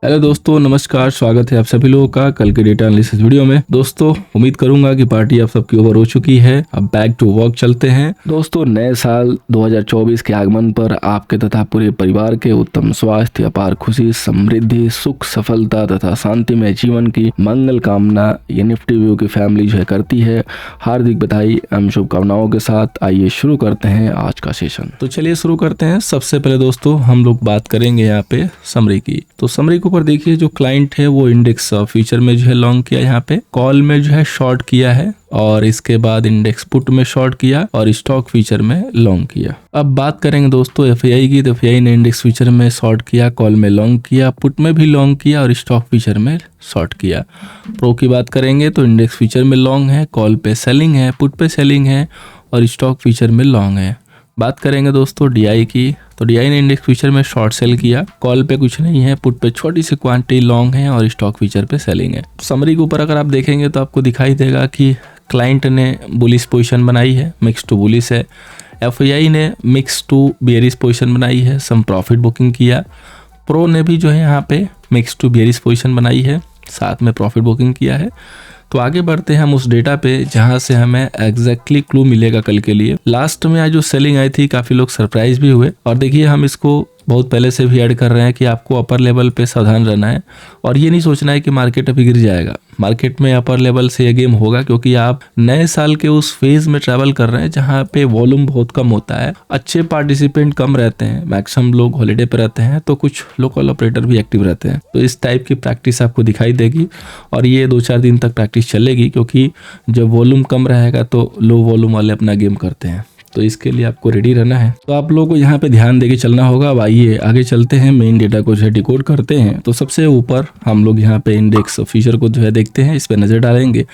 Hello दोस्तों, नमस्कार। स्वागत है आप सभी लोगों का कल के डेटा एनालिसिस वीडियो में। दोस्तों, उम्मीद करूंगा कि पार्टी आप सबकी ओवर हो चुकी है। अब बैक टू वर्क चलते हैं। दोस्तों, नए साल 2024 के आगमन पर आपके तथा पूरे परिवार के उत्तम स्वास्थ्य, अपार खुशी, समृद्धि, सुख, सफलता तथा शांतिमय जीवन की मंगल कामना ये निफ्टी व्यू की फैमिली जो है करती है। हार्दिक बधाई एवं शुभकामनाओं के साथ आइए शुरू करते हैं आज का सेशन। तो चलिए शुरू करते हैं। सबसे पहले दोस्तों हम लोग बात करेंगे यहाँ पे समरी की। तो समरी के ऊपर देखिए, जो क्लाइंट है वो इंडेक्स फ्यूचर में जो है लॉन्ग किया, यहाँ पे कॉल में जो है शॉर्ट किया है और इसके बाद इंडेक्स पुट में शॉर्ट किया और स्टॉक फ्यूचर में लॉन्ग किया। अब बात करेंगे दोस्तों एफआईआई की। तो एफआईआई ने इंडेक्स फ्यूचर में शॉर्ट किया, कॉल में लॉन्ग किया, पुट में भी लॉन्ग किया और स्टॉक फ्यूचर में शॉर्ट किया। प्रो की बात करेंगे तो इंडेक्स फ्यूचर में लॉन्ग है, कॉल पे सेलिंग है, पुट पे सेलिंग है और स्टॉक फ्यूचर में लॉन्ग है। बात करेंगे दोस्तों डीआई की। तो डीआई ने इंडेक्स फ्यूचर में शॉर्ट सेल किया, कॉल पे कुछ नहीं है, पुट पे छोटी सी क्वांटिटी लॉन्ग है और स्टॉक फ्यूचर पे सेलिंग है। समरी के ऊपर अगर आप देखेंगे तो आपको दिखाई देगा कि क्लाइंट ने बुलिश पोजीशन बनाई है, मिक्स टू बुलिश है। एफआईआई ने मिक्स टू बेयरिश पोजीशन बनाई है, सम प्रॉफिट बुकिंग किया। प्रो ने भी जो है यहाँ पे मिक्स टू बेयरिश पोजीशन बनाई है, साथ में प्रॉफिट बुकिंग किया है। तो आगे बढ़ते हैं हम उस डेटा पे जहां से हमें एग्जैक्टली क्लू मिलेगा कल के लिए। लास्ट में आज जो सेलिंग आई थी काफी लोग सरप्राइज भी हुए और देखिए हम इसको बहुत पहले से भी ऐड कर रहे हैं कि आपको अपर लेवल पे सावधान रहना है और ये नहीं सोचना है कि मार्केट अभी गिर जाएगा। मार्केट में अपर लेवल से ये गेम होगा क्योंकि आप नए साल के उस फेज में ट्रैवल कर रहे हैं जहां पे वॉल्यूम बहुत कम होता है, अच्छे पार्टिसिपेंट कम रहते हैं, मैक्सिमम लोग हॉलीडे पे रहते हैं, तो कुछ लोकल ऑपरेटर भी एक्टिव रहते हैं। तो इस टाइप की प्रैक्टिस आपको दिखाई देगी और ये 2-4 दिन तक प्रैक्टिस चलेगी क्योंकि जब वॉल्यूम कम रहेगा तो लो वॉल्यूम वाले अपना गेम करते हैं। तो इसके लिए आपको रेडी रहना है। तो आप लोगों को यहाँ पे ध्यान देके चलना होगा। अब आइए आगे चलते हैं, मेन डेटा को जो है डिकोड करते हैं। तो सबसे ऊपर हम लोग यहाँ पे इंडेक्स फ्यूचर को जो है देखते हैं, इस पे नजर डालेंगे।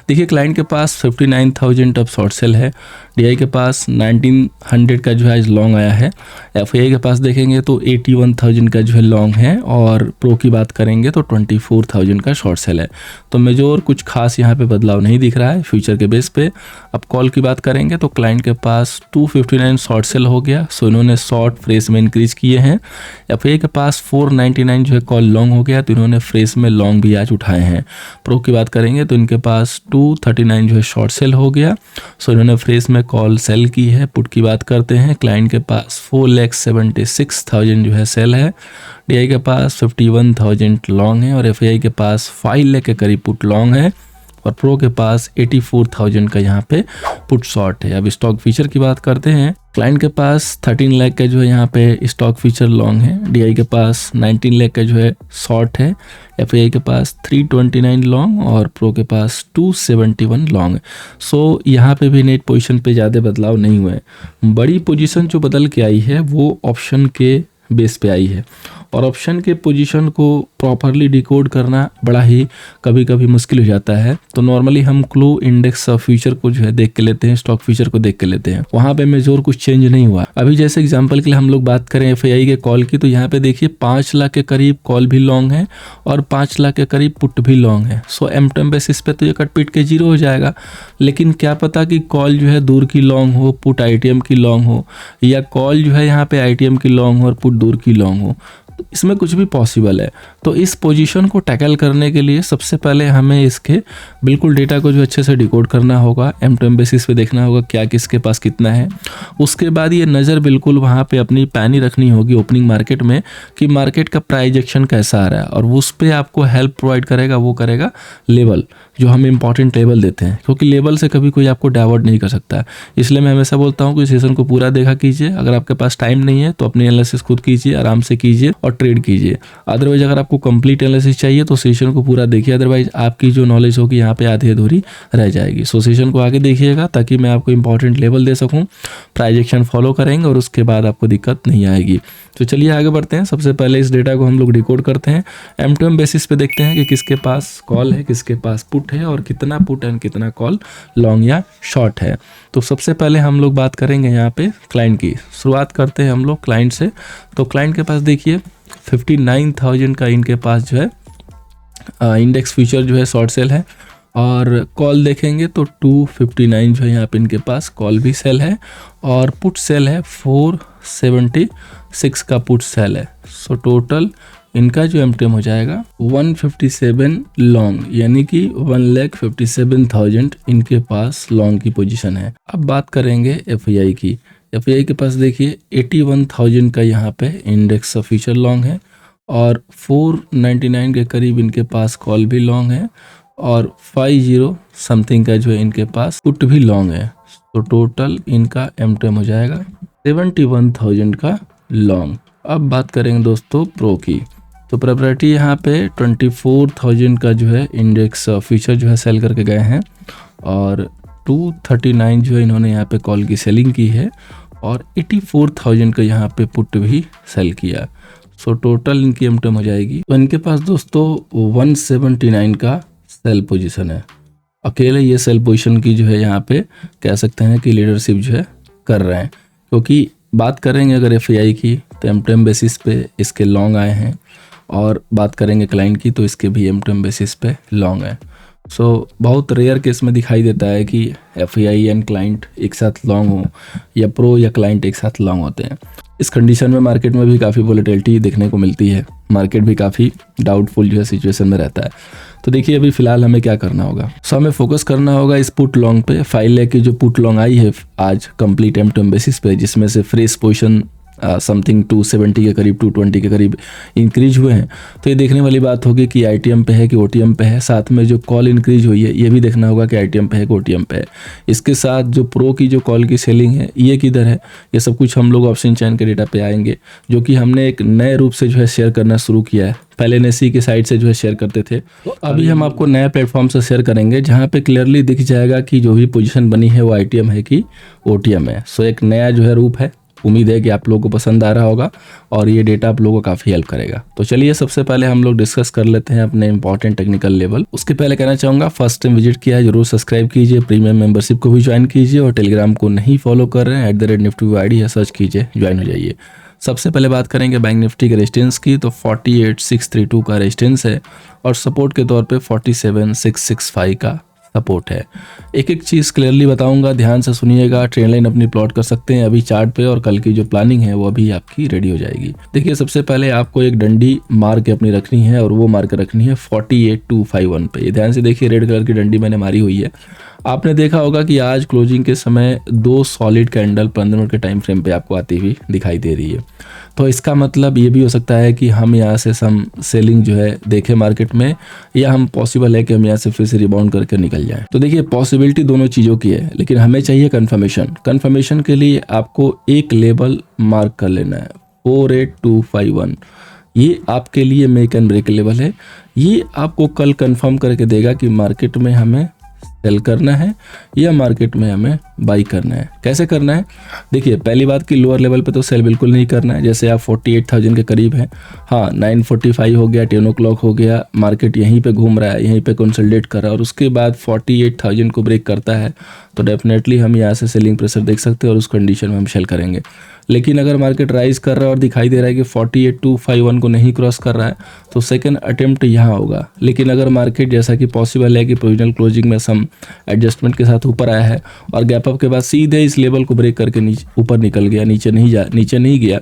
देखिए क्लाइंट के पास 59,000 अब शॉर्ट सेल है, डीआई के पास 1900 का जो है लॉन्ग आया है, एफआईआई के पास देखेंगे तो 81,000 का जो है लॉन्ग है और प्रो की बात करेंगे तो 24,000 का शॉर्ट सेल है। तो मेजोर कुछ खास यहाँ पे बदलाव नहीं दिख रहा है फ्यूचर के बेस पे। अब कॉल की बात करेंगे तो क्लाइंट के पास 259 शॉर्ट सेल हो गया, सो इन्होंने शॉर्ट फ्रेश में इंक्रीज किए हैं। एफआईआई के पास 499 जो है कॉल लॉन्ग हो गया, तो इन्होंने फ्रेश में लॉन्ग भी आज उठाए हैं। प्रो की बात करेंगे तो इनके पास 239 जो है शॉर्ट सेल हो गया, सो इन्होंने फ्रेश में कॉल सेल की है। पुट की बात करते हैं, क्लाइंट के पास 4,76,000 जो है सेल है, डीआई के पास 51,000 लॉन्ग है और एफआईआई के पास 5 लाख के करीब पुट लॉन्ग है और प्रो के पास 84,000 का यहाँ पे पुट शॉर्ट है। अब स्टॉक फीचर की बात करते हैं, क्लाइंट के पास 13 लाख का जो है यहाँ पे स्टॉक फीचर लॉन्ग है, डीआई के पास 19 लाख का जो है शॉर्ट है, एफआईआई के पास 329 लॉन्ग और प्रो के पास 271 लॉन्ग। सो यहाँ पे भी नेट पोजीशन पे ज़्यादा बदलाव नहीं हुए। बड़ी पोजीशन जो बदल के आई है वो ऑप्शन के बेस पे आई है और ऑप्शन के पोजीशन को प्रॉपरली डिकोड करना बड़ा ही कभी कभी मुश्किल हो जाता है। तो नॉर्मली हम क्लू इंडेक्स फ्यूचर को जो है देख के लेते हैं, स्टॉक फ्यूचर को देख के लेते हैं, वहाँ पे मेजोर कुछ चेंज नहीं हुआ। अभी जैसे एग्जांपल के लिए हम लोग बात करें एफआईआई के कॉल की, तो यहाँ पे देखिए 5 लाख के करीब कॉल भी लॉन्ग है और 5 लाख के करीब पुट भी लॉन्ग है। सो एम बेसिस पे तो ये कट पीट के 0 हो जाएगा, लेकिन क्या पता कि कॉल जो है दूर की लॉन्ग हो, पुट आईटीएम की लॉन्ग हो, या कॉल जो है यहाँ पे आईटीएम की लॉन्ग हो और पुट दूर की लॉन्ग हो, इसमें कुछ भी पॉसिबल है। तो इस पोजीशन को टैकल करने के लिए सबसे पहले हमें इसके बिल्कुल डेटा को जो अच्छे से डिकोड करना होगा, एम बेसिस पे देखना होगा क्या किसके पास कितना है। उसके बाद ये नज़र बिल्कुल वहाँ पे अपनी पैनी रखनी होगी ओपनिंग मार्केट में कि मार्केट का प्राइजेक्शन कैसा आ रहा है और उस पर आपको हेल्प प्रोवाइड करेगा, वो करेगा लेवल, जो हम इंपॉर्टेंट लेवल देते हैं, क्योंकि लेवल से कभी कोई आपको डाइवर्ट नहीं कर सकता। इसलिए मैं हमेशा बोलता हूँ कि सेशन को पूरा देखा कीजिए। अगर आपके पास टाइम नहीं है तो अपनी एनालिसिस खुद कीजिए, आराम से कीजिए और ट्रेड कीजिए। अदरवाइज अगर आपको कंप्लीट एनालिसिस चाहिए तो सेशन को पूरा देखिए, अदरवाइज आपकी जो नॉलेज होगी यहाँ पे आधी अधूरी रह जाएगी। सो सेशन को आगे देखिएगा ताकि मैं आपको इंपॉर्टेंट लेवल दे सकूँ, प्राइजेक्शन फॉलो करेंगे और उसके बाद आपको दिक्कत नहीं आएगी। तो चलिए आगे बढ़ते हैं। सबसे पहले इस डेटा को हम लोग डिकोड करते हैं, एम बेसिस पे देखते हैं कि किसके पास कॉल है, किसके पास पुट है और कितना पुट एंड कितना कॉल लॉन्ग या शॉर्ट है। तो सबसे पहले हम लोग बात करेंगे यहाँ पे क्लाइंट की। शुरुआत करते हैं हम लोग क्लाइंट से। तो क्लाइंट के पास देखिए 59,000 का इनके पास जो है इंडेक्स फ्यूचर जो है शॉर्ट सेल है और कॉल देखेंगे तो 259 जो है यहाँ पे इनके पास कॉल भी सेल है और पुट सेल है 476 का पुट सेल है। सो टोटल इनका जो एमटीएम हो जाएगा 157 लॉन्ग, यानी कि 1,57,000 इनके पास लॉन्ग की पोजीशन है। अब बात करेंगे एफआईआई की। एफआईआई के पास देखिए 81,000 का यहाँ पे इंडेक्स फ्यूचर लॉन्ग है और 499 के करीब इनके पास कॉल भी लॉन्ग है और 50 समथिंग का जो है इनके पास पुट भी लॉन्ग है। तो टोटल इनका एमटीएम हो जाएगा 71,000 का लॉन्ग। अब बात करेंगे दोस्तों प्रो की। तो प्रोपर्टी यहाँ पे 24,000 का जो है इंडेक्स फ्यूचर जो है सेल करके गए हैं और 239 जो है इन्होंने यहाँ पे कॉल की सेलिंग की है और 84,000 का यहाँ पे पुट भी सेल किया। सो टोटल इनकी एमटीएम हो जाएगी। तो इनके पास दोस्तों 179 का सेल पोजीशन है। अकेले ये सेल पोजीशन की जो है यहाँ पे कह सकते हैं कि लीडरशिप जो है कर रहे हैं, क्योंकि बात करेंगे अगर एफआईआई की तो एमटीएम बेसिस पे इसके लॉन्ग आए हैं और बात करेंगे क्लाइंट की तो इसके भी एमटीएम बेसिस पे लॉन्ग है। सो बहुत रेयर केस में दिखाई देता है कि एफआईआई एंड क्लाइंट एक साथ लॉन्ग हो या प्रो या क्लाइंट एक साथ लॉन्ग होते हैं। इस कंडीशन में मार्केट में भी काफ़ी वोलेटिलिटी देखने को मिलती है, मार्केट भी काफ़ी डाउटफुल जो है सिचुएशन में रहता है। तो देखिए अभी फिलहाल हमें क्या करना होगा। सो हमें फोकस करना होगा इस पुट लॉन्ग पे। 5 लाख की जो पुट लॉन्ग आई है आज कंप्लीट एमटीएम बेसिस पे, जिसमें से फ्रेश पोजीशन समथिंग 270 के करीब 220 के करीब इंक्रीज हुए हैं। तो ये देखने वाली बात होगी कि आईटीएम पे है कि ओटीएम पे है। साथ में जो कॉल इंक्रीज हुई है ये भी देखना होगा कि आईटीएम पे है कि ओटीएम पे है। इसके साथ जो प्रो की जो कॉल की सेलिंग है ये किधर है, ये सब कुछ हम लोग ऑप्शन चैन के डेटा पे आएंगे, जो कि हमने एक नए रूप से जो है शेयर करना शुरू किया है। पहले एनएससी की साइट से जो है शेयर करते थे, तो अभी हम आपको नया प्लेटफॉर्म से शेयर करेंगे जहाँ पे क्लियरली दिख जाएगा कि जो भी पोजीशन बनी है वो आईटीएम है कि ओटीएम है। सो एक नया जो है रूप है। उम्मीद है कि आप लोगों को पसंद आ रहा होगा और ये डेटा आप लोगों को काफ़ी हेल्प करेगा। तो चलिए सबसे पहले हम लोग डिस्कस कर लेते हैं अपने इंपॉर्टेंट टेक्निकल लेवल। उसके पहले कहना चाहूँगा फर्स्ट टाइम विजिट किया है जरूर सब्सक्राइब कीजिए, प्रीमियम मेंबरशिप को भी ज्वाइन कीजिए और टेलीग्राम को नहीं फॉलो कर रहे हैं @nifty आईडी है, सर्च कीजिए, ज्वाइन हो जाइए। सबसे पहले बात करेंगे बैंक निफ्टी के रेजिस्टेंस की। तो 48,632 का रेजिस्टेंस है और सपोर्ट के तौर पे 47,665 का सपोर्ट है। एक एक चीज़ क्लियरली बताऊंगा, ध्यान से सुनिएगा। ट्रेंड लाइन अपनी प्लॉट कर सकते हैं अभी चार्ट पे और कल की जो प्लानिंग है वो अभी आपकी रेडी हो जाएगी। देखिए सबसे पहले आपको एक डंडी मार के अपनी रखनी है और वो मार के रखनी है 48,251 पे। ये ध्यान से देखिए, रेड कलर की डंडी मैंने मारी हुई है। आपने देखा होगा कि आज क्लोजिंग के समय 2 सॉलिड कैंडल 15 मिनट के टाइम फ्रेम पे आपको आती हुई दिखाई दे रही है। तो इसका मतलब ये भी हो सकता है कि हम यहाँ से सम सेलिंग जो है देखें मार्केट में, या हम पॉसिबल है कि हम यहाँ से फिर से रिबाउंड करके निकल जाएं। तो देखिए पॉसिबिलिटी दोनों चीज़ों की है, लेकिन हमें चाहिए कन्फर्मेशन के लिए आपको एक लेवल मार्क कर लेना है 48,251। ये आपके लिए मेक एंड ब्रेक लेवल है। ये आपको कल कंफर्म करके देगा कि मार्केट में हमें सेल करना है या मार्केट में हमें बाई करना है। कैसे करना है, देखिए पहली बात कि लोअर लेवल पे तो सेल बिल्कुल नहीं करना है। जैसे आप 48,000 के करीब हैं, हाँ 9:45 हो गया, 10 o'clock हो गया, मार्केट यहीं पे घूम रहा है, यहीं पे कंसोलिडेट कर रहा है और उसके बाद 48,000 को ब्रेक करता है तो डेफिनेटली हम यहाँ से सेलिंग प्रेशर देख सकते हैं और उस कंडीशन में हम सेल करेंगे। लेकिन अगर मार्केट राइज कर रहा है और दिखाई दे रहा है कि 48,251 को नहीं क्रॉस कर रहा है तो सेकंड अटेम्प्ट यहाँ होगा। लेकिन अगर मार्केट जैसा कि पॉसिबल है कि प्रोविजनल क्लोजिंग में सम एडजस्टमेंट के साथ ऊपर आया है और गैप अप के बाद सीधे इस लेवल को ब्रेक करके नीचे ऊपर निकल गया, नीचे नहीं गया,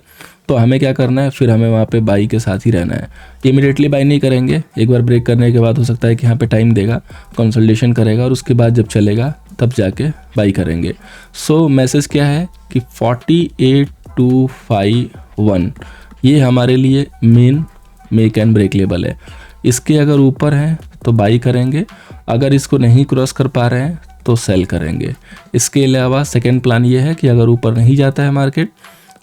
तो हमें क्या करना है, फिर हमें वहाँ पे बाई के साथ ही रहना है। इमीडिएटली बाई नहीं करेंगे, एक बार ब्रेक करने के बाद हो सकता है कि यहाँ पे टाइम देगा, कंसोलिडेशन करेगा और उसके बाद जब चलेगा तब जाके बाई करेंगे। सो मैसेज क्या है कि 48,251 ये हमारे लिए main make and break level है। इसके अगर ऊपर हैं तो बाई करेंगे, अगर इसको नहीं क्रॉस कर पा रहे हैं तो सेल करेंगे। इसके अलावा सेकेंड प्लान ये है कि अगर ऊपर नहीं जाता है मार्केट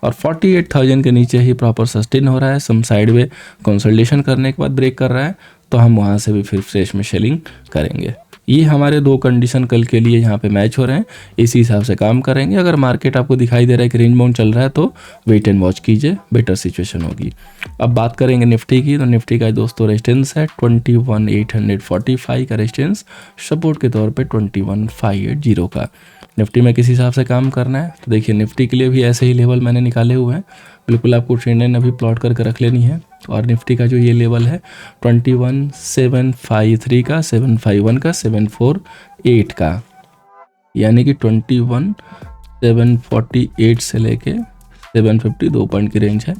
और 48,000 के नीचे ही प्रॉपर सस्टेन हो रहा है, सम साइड वे कंसोलिडेशन करने के बाद ब्रेक कर रहा है, तो हम वहाँ से भी फिर फ्रेश में सेलिंग करेंगे। ये हमारे दो कंडीशन कल के लिए यहाँ पे मैच हो रहे हैं, इसी हिसाब से काम करेंगे। अगर मार्केट आपको दिखाई दे रहा है कि रेंज बाउंड चल रहा है तो वेट एंड वॉच कीजिए, बेटर सिचुएशन होगी। अब बात करेंगे निफ्टी की। तो निफ्टी का दोस्तों रेजिस्टेंस है 21,845 का रेजिस्टेंस, सपोर्ट के तौर पे 21,580 का। निफ्टी में किस हिसाब से काम करना है, तो देखिए निफ्टी के लिए भी ऐसे ही लेवल मैंने निकाले हुए हैं, बिल्कुल आपको ट्रेंड लाइन अभी प्लॉट करके रख लेनी है। और निफ्टी का जो ये लेवल है 21,753 का, 751 का, 748 का, यानी कि 21,748 से लेके 750 2 पॉइंट की रेंज है,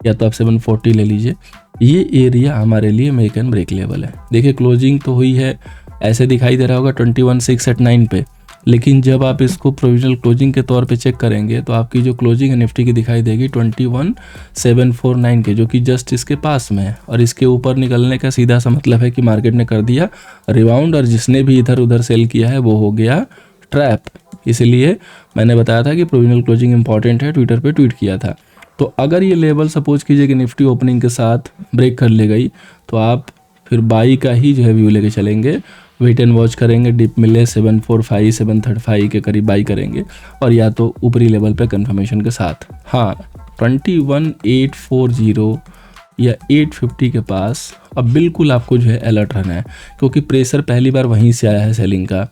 या तो आप 740 ले लीजिए। ये एरिया हमारे लिए मेक एंड ब्रेक लेवल है। देखिए क्लोजिंग तो हुई है, ऐसे दिखाई दे रहा होगा 21,689 पे, लेकिन जब आप इसको प्रोविजनल क्लोजिंग के तौर पे चेक करेंगे तो आपकी जो क्लोजिंग है निफ्टी की दिखाई देगी 21,749 के, जो कि जस्ट इसके पास में है। और इसके ऊपर निकलने का सीधा सा मतलब है कि मार्केट ने कर दिया रिबाउंड, और जिसने भी इधर उधर सेल किया है वो हो गया ट्रैप। इसलिए मैंने बताया था कि प्रोविजनल क्लोजिंग इंपॉर्टेंट है, ट्विटर पे ट्वीट किया था। तो अगर ये लेवल सपोज कीजिए कि निफ्टी ओपनिंग के साथ ब्रेक कर ले गई तो आप फिर बाई का ही जो है व्यू लेके चलेंगे, वेट एंड वॉच करेंगे, डिप मिले 745 735 के करीब बाई करेंगे, और या तो ऊपरी लेवल पे कंफर्मेशन के साथ। हाँ 21,840 या 850 के पास अब बिल्कुल आपको जो है अलर्ट रहना है, क्योंकि प्रेशर पहली बार वहीं से आया है सेलिंग का।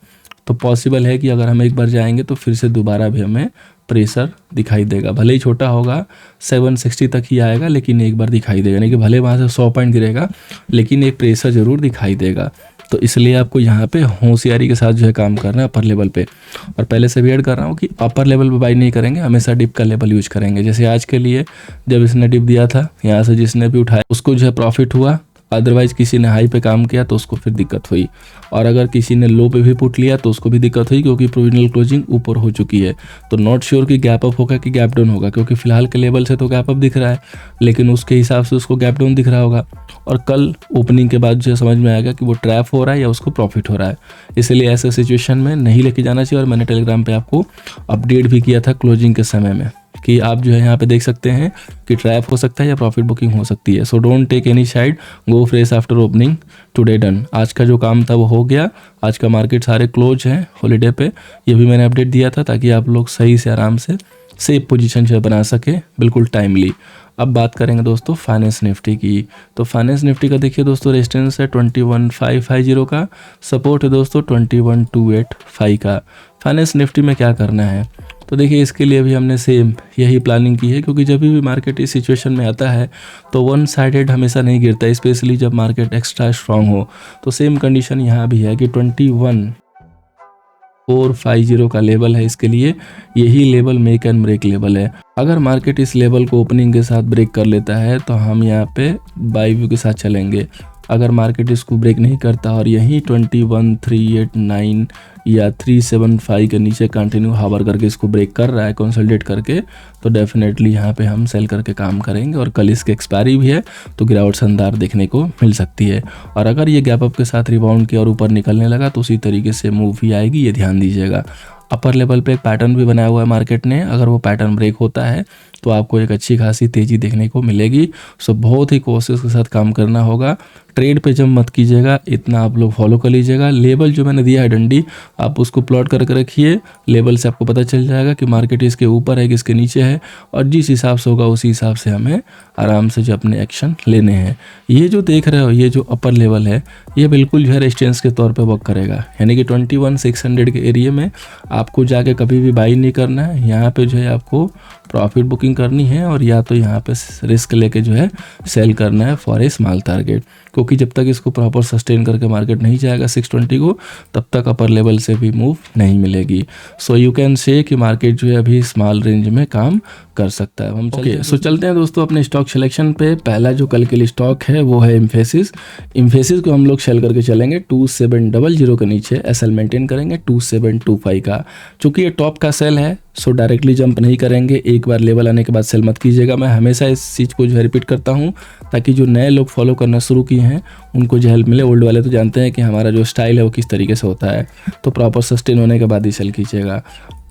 तो पॉसिबल है कि अगर हम एक बार जाएंगे तो फिर से दोबारा भी हमें प्रेशर दिखाई देगा, भले ही छोटा होगा, 760 तक ही आएगा, लेकिन एक बार दिखाई देगा। यानी कि भले वहाँ से 100 पॉइंट गिरेगा, लेकिन एक प्रेशर ज़रूर दिखाई देगा। तो इसलिए आपको यहाँ पे होशियारी के साथ जो है काम करना है अपर लेवल पे। और पहले से भी ऐड कर रहा हूँ कि अपर लेवल पे बाई नहीं करेंगे, हमेशा डिप का लेवल यूज करेंगे। जैसे आज के लिए जब इसने डिप दिया था, यहाँ से जिसने भी उठाया उसको जो है प्रॉफिट हुआ, अदरवाइज किसी ने हाई पे काम किया तो उसको फिर दिक्कत हुई, और अगर किसी ने लो पे भी पुट लिया तो उसको भी दिक्कत हुई, क्योंकि प्रोविजनल क्लोजिंग ऊपर हो चुकी है। तो नॉट श्योर कि गैप अप होगा कि गैप डाउन होगा, क्योंकि फिलहाल के लेवल से तो गैप अप दिख रहा है, लेकिन उसके हिसाब से उसको गैप डाउन दिख रहा होगा। और कल ओपनिंग के बाद जो समझ में आएगा कि वो ट्रैप हो रहा है या उसको प्रॉफिट हो रहा है। इसलिए ऐसे सिचुएशन में नहीं लेके जाना चाहिए। और मैंने टेलीग्राम पे आपको अपडेट भी किया था क्लोजिंग के समय में कि आप जो है यहाँ पे देख सकते हैं कि ट्रैप हो सकता है या प्रॉफिट बुकिंग हो सकती है। So don't take any side, go fresh after opening, today done. आज का जो काम था वो हो गया, आज का मार्केट सारे क्लोज हैं हॉलीडे पे, ये भी मैंने अपडेट दिया था ताकि आप लोग सही से आराम से सेफ पोजीशन जो बना सके बिल्कुल टाइमली। अब बात करेंगे दोस्तों फाइनेंस निफ्टी की। तो फाइनेंस निफ्टी का देखिए दोस्तों रेजिस्टेंस है 21,550 का, सपोर्ट है दोस्तों 21,285 का। फाइनेंस निफ्टी में क्या करना है, तो देखिए इसके लिए भी हमने सेम यही प्लानिंग की है, क्योंकि जब भी मार्केट इस सिचुएशन में आता है तो वन साइडेड हमेशा नहीं गिरता, स्पेशली जब मार्केट एक्स्ट्रा स्ट्रांग हो। तो सेम कंडीशन यहाँ भी है कि 21,450 का लेवल है इसके लिए, यही level make and break level है। अगर मार्केट इस लेवल को ओपनिंग के साथ ब्रेक कर लेता है तो हम यहाँ पे बाई व्यू के साथ चलेंगे। अगर मार्केट इसको ब्रेक नहीं करता और यहीं 21,389 या 375 के नीचे कंटिन्यू हावर करके इसको ब्रेक कर रहा है कंसोलिडेट करके, तो डेफिनेटली यहाँ पे हम सेल करके काम करेंगे। और कल इसके एक्सपायरी भी है तो गिरावट शानदार देखने को मिल सकती है। और अगर ये गैप अप के साथ रिबाउंड के और ऊपर निकलने लगा तो उसी तरीके से मूव भी आएगी, ये ध्यान दीजिएगा। अपर लेवल पे एक पैटर्न भी बनाया हुआ है मार्केट ने, अगर वो पैटर्न ब्रेक होता है तो आपको एक अच्छी खासी तेज़ी देखने को मिलेगी। सो बहुत ही कोशिश के साथ काम करना होगा। ट्रेड पे जब मत कीजिएगा, इतना आप लोग फॉलो कर लीजिएगा। लेवल जो मैंने दिया है डंडी, आप उसको प्लॉट करके रखिए, लेवल से आपको पता चल जाएगा कि मार्केट इसके ऊपर है कि इसके नीचे है, और जिस हिसाब से होगा उसी हिसाब से हमें आराम से जो अपने एक्शन लेने हैं। ये जो देख रहे हो, ये जो अपर लेवल है, ये बिल्कुल जो है रेजिस्टेंस के तौर पे वर्क करेगा। यानी कि 21,600 के एरिया में आपको जाके कभी भी बाई नहीं करना है। यहाँ पे जो है आपको प्रॉफिट बुकिंग करनी है, और या तो यहाँ पे रिस्क लेके जो है सेल करना है फॉर ए स्मॉल टारगेट। क्योंकि जब तक इसको प्रॉपर सस्टेन करके मार्केट नहीं जाएगा 620 को, तब तक अपर लेवल से भी मूव नहीं मिलेगी। सो यू कैन से कि मार्केट जो है अभी स्मॉल रेंज में काम कर सकता है। हम चलते हैं दोस्तों अपने स्टॉक सिलेक्शन पे। पहला जो कल के लिए स्टॉक है वो है इम्फेसिस। इम्फेसिस को हम लोग सेल करके चलेंगे 2700 के नीचे, एसएल मेंटेन करेंगे 2725 का। चूंकि ये टॉप का सेल है सो डायरेक्टली जंप नहीं करेंगे, एक बार लेवल आने के बाद सेल मत कीजिएगा। मैं हमेशा इस चीज़ को जो है रिपीट करता हूँ ताकि जो नए लोग फॉलो करना शुरू किए हैं उनको जो हेल्प मिले। ओल्ड वाले तो जानते हैं कि हमारा जो स्टाइल है वो किस तरीके से होता है, तो प्रॉपर सस्टेन होने के बाद ही सेल कीजिएगा।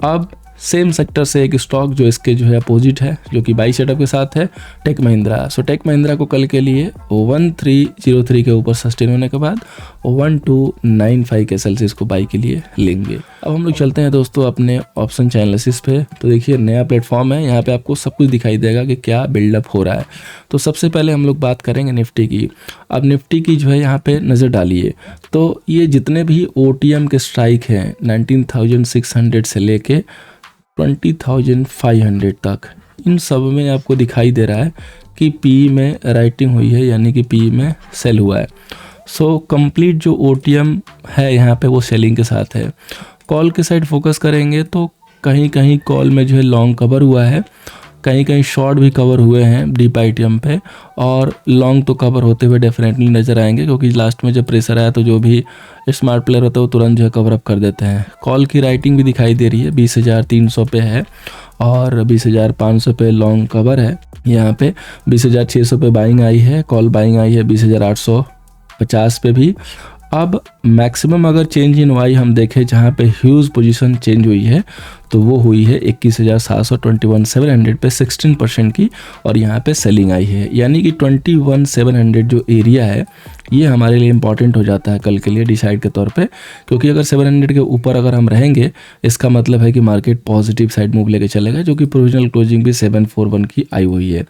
अब सेम सेक्टर से एक स्टॉक जो इसके जो है अपोजिट है, जो कि बाई सेटअप के साथ है, tech Mahindra. So tech Mahindra को कल के लिए 1303 के ऊपर सस्टेन होने के बाद 1295 के सेल्सियस को बाई के लिए लेंगे। अब हम लोग चलते हैं दोस्तों अपने ऑप्शन एनालिसिस पे। तो देखिए नया प्लेटफॉर्म है, यहाँ पे आपको सब कुछ दिखाई देगा कि क्या बिल्डअप हो रहा है। तो सबसे पहले हम लोग बात करेंगे निफ्टी की। अब निफ्टी की जो है यहाँ पे नज़र डालिए, तो ये जितने भी OTM के स्ट्राइक हैं 19,600 से लेके 20,500 तक, इन सब में आपको दिखाई दे रहा है कि PE में राइटिंग हुई है, यानी कि PE में सेल हुआ है। सो कंप्लीट जो OTM है यहाँ पे वो सेलिंग के साथ है। कॉल के साइड फोकस करेंगे तो कहीं कहीं कॉल में जो है लॉन्ग कवर हुआ है, कहीं कहीं शॉर्ट भी कवर हुए हैं डीप आईटीएम पे, और लॉन्ग तो कवर होते हुए डेफिनेटली नज़र आएंगे, क्योंकि लास्ट में जब प्रेशर आया तो जो भी स्मार्ट प्लेयर होता है वो तुरंत जो है कवर अप कर देते हैं। कॉल की राइटिंग भी दिखाई दे रही है, 20,300 पे है और 20,500 पे लॉन्ग कवर है। यहाँ पे 20,600 पे बाइंग आई है, कॉल बाइंग आई है 20,850 पे भी। अब मैक्सिमम अगर चेंज इन वाई हम देखें जहाँ पे ह्यूज पोजीशन चेंज हुई है तो वो हुई है 21,700 पे 16% की, और यहाँ पे सेलिंग आई है। यानी कि 21,700 जो एरिया है ये हमारे लिए इंपॉर्टेंट हो जाता है कल के लिए डिसाइड के तौर पे, क्योंकि अगर 700 के ऊपर अगर हम रहेंगे इसका मतलब है कि मार्केट पॉजिटिव साइड मूव लेके चलेगा, जो कि प्रोविजनल क्लोजिंग भी 741 की आई हुई है।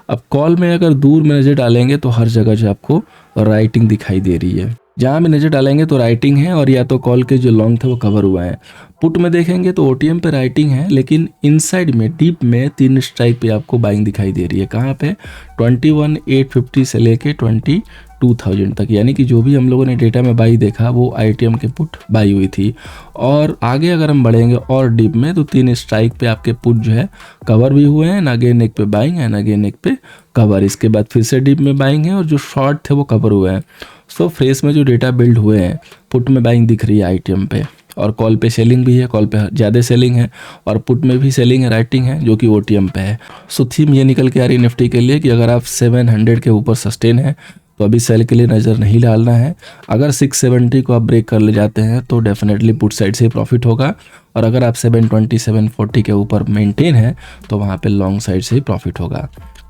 अब कॉल में अगर दूर में नज़र डालेंगे तो हर जगह जो आपको राइटिंग दिखाई दे रही है, जहाँ भी नज़र डालेंगे तो राइटिंग है, और या तो कॉल के जो लॉन्ग थे वो कवर हुआ है। पुट में देखेंगे तो ओटीएम पे राइटिंग है, लेकिन इनसाइड में डीप में 3 स्ट्राइक पे आपको बाइंग दिखाई दे रही है। कहाँ पे? 21,850 से लेके 22,000 तक, यानी कि जो भी हम लोगों ने डेटा में बाई देखा वो आईटीएम के पुट बाई हुई थी। और आगे अगर हम बढ़ेंगे और डीप में तो 3 स्ट्राइक पे आपके पुट जो है कवर भी हुए हैं, अगेन एक पे बाइंग है, अगेन एक पे कवर। इसके बाद फिर से डीप में बाइंग है और जो शॉर्ट थे वो कवर हुए हैं। सो फ्रेश में जो डेटा बिल्ड हुए हैं पुट में बाइंग दिख रही है आईटीएम पे, और कॉल पे सेलिंग भी है, कॉल पे ज़्यादा सेलिंग है, और पुट में भी सेलिंग है, राइटिंग है, जो कि ओटीएम पे है। सो थीम ये निकल के आ रही निफ्टी के लिए कि अगर आप 700 के ऊपर सस्टेन है तो अभी सेल के लिए नज़र नहीं डालना है। अगर 670 को आप ब्रेक कर ले जाते हैं तो डेफिनेटली पुट साइड से प्रॉफिट होगा, और अगर आप 720 740 के ऊपर मेंटेन है तो वहाँ पे लॉन्ग साइड से ही प्रॉफिट होगा।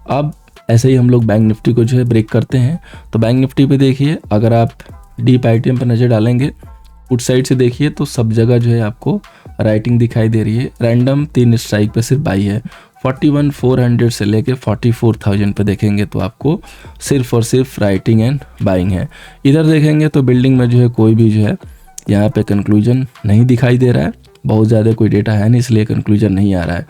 अब ऐसे ही हम लोग बैंक निफ्टी को जो है ब्रेक करते हैं। तो बैंक निफ्टी पे देखिए, अगर आप डीप आईटीएम पे नज़र डालेंगे पुट साइड से देखिए तो सब जगह जो है आपको राइटिंग दिखाई दे रही है। रैंडम 3 स्ट्राइक पे सिर्फ बाई है। 41,400 से लेके 44,000 पे देखेंगे तो आपको सिर्फ और सिर्फ राइटिंग एंड बाइंग है। इधर देखेंगे तो बिल्डिंग में जो है कोई भी जो है यहाँ पे कंक्लूजन नहीं दिखाई दे रहा है, बहुत ज़्यादा कोई डेटा है नहीं इसलिए कंक्लूजन नहीं आ रहा है।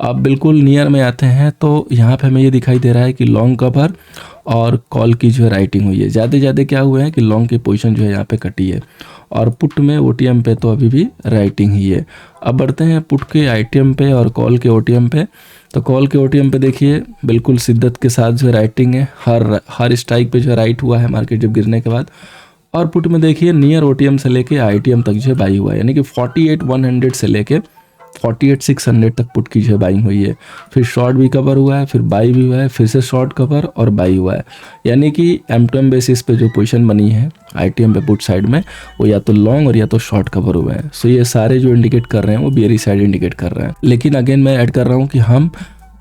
अब बिल्कुल नियर में आते हैं तो यहाँ पे हमें ये दिखाई दे रहा है कि लॉन्ग कवर और कॉल की जो है राइटिंग हुई है। ज़्यादा क्या हुआ है कि लॉन्ग की पोजीशन जो है यहाँ पे कटी है, और पुट में ओटीएम पे तो अभी भी राइटिंग ही है। अब बढ़ते हैं पुट के आईटीएम पे और कॉल के ओटीएम पे। तो कॉल के ओटीएम पे देखिए बिल्कुल शिद्दत के साथ जो है राइटिंग है, हर स्ट्राइक पे जो है राइट हुआ है मार्केट जब गिरने के बाद। और पुट में देखिए नियर ओटीएम से लेके आईटीएम तक जो है बाई हुआ है, यानी कि 48,100 से लेके 48,600 तक पुट की जो है बाइंग हुई है। फिर शॉर्ट भी कवर हुआ है, फिर बाई भी हुआ है, फिर से शॉर्ट कवर और बाई हुआ है। यानी कि M2M बेसिस पे जो पोजीशन बनी है आईटीएम पे पुट साइड में वो या तो लॉन्ग और या तो शॉर्ट कवर हुए हैं। सो ये सारे जो इंडिकेट कर रहे हैं वो बेयरिश साइड इंडिकेट कर रहे हैं। लेकिन अगेन मैं ऐड कर रहा हूँ कि हम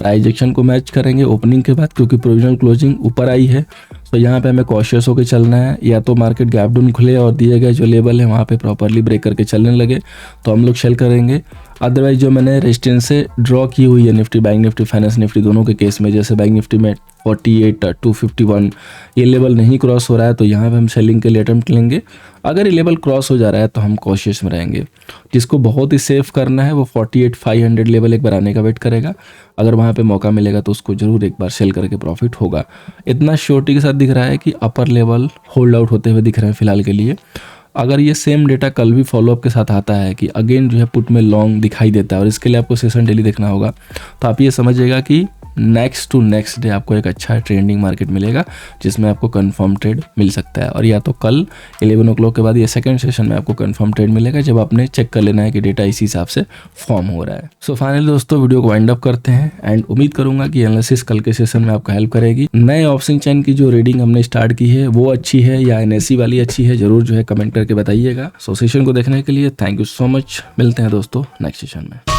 प्राइस एक्शन को मैच करेंगे ओपनिंग के बाद, क्योंकि प्रोविजनल क्लोजिंग ऊपर आई है। तो यहाँ पे हमें कॉशियस होकर चलना है, या तो मार्केट गैप डाउन खुले और दिए गए जो लेवल है वहाँ पे प्रॉपरली ब्रेक करके चलने लगे तो हम लोग सेल करेंगे। अदरवाइज जो मैंने रेजिस्टेंस से ड्रॉ की हुई है Nifty bank Nifty finance Nifty दोनों के केस में, जैसे बैंक निफ्टी में 48,251 ये लेवल नहीं क्रॉस हो रहा है तो यहाँ पे हम सेलिंग के लिए अटेम्प्ट लेंगे। अगर ये लेवल क्रॉस हो जा रहा है तो हम कॉशियस में रहेंगे। जिसको बहुत ही सेफ करना है वो 48,500 लेवल एक बार आने का वेट करेगा। अगर वहाँ पे मौका मिलेगा तो उसको जरूर एक बार सेल करके प्रॉफिट होगा। इतना श्योरिटी के साथ दिख रहा है कि अपर लेवल होल्ड आउट होते हुए दिख रहे हैं फिलहाल के लिए। अगर ये सेम डेटा कल भी फॉलोअप के साथ आता है कि अगेन जो है पुट में लॉन्ग दिखाई देता है और इसके लिए आपको सेशन डेली देखना होगा, तो आप ये समझिएगा कि नेक्स्ट टू नेक्स्ट डे आपको एक अच्छा ट्रेंडिंग मार्केट मिलेगा जिसमें आपको कंफर्म ट्रेड मिल सकता है। और या तो कल 11 o'clock के बाद ये सेकंड सेशन में आपको कंफर्म ट्रेड मिलेगा जब आपने चेक कर लेना है कि डेटा इसी हिसाब से फॉर्म हो रहा है। सो फाइनली दोस्तों वीडियो को वाइंड अप करते हैं एंड उम्मीद करूंगा कि एनालिसिस कल के सेशन में आपको हेल्प करेगी। नए ऑप्शन चेन की जो रीडिंग हमने स्टार्ट की है वो अच्छी है या NSE वाली अच्छी है, जरूर जो है कमेंट करके बताइएगा। सो सेशन को देखने के लिए थैंक यू सो मच। मिलते हैं दोस्तों नेक्स्ट सेशन में।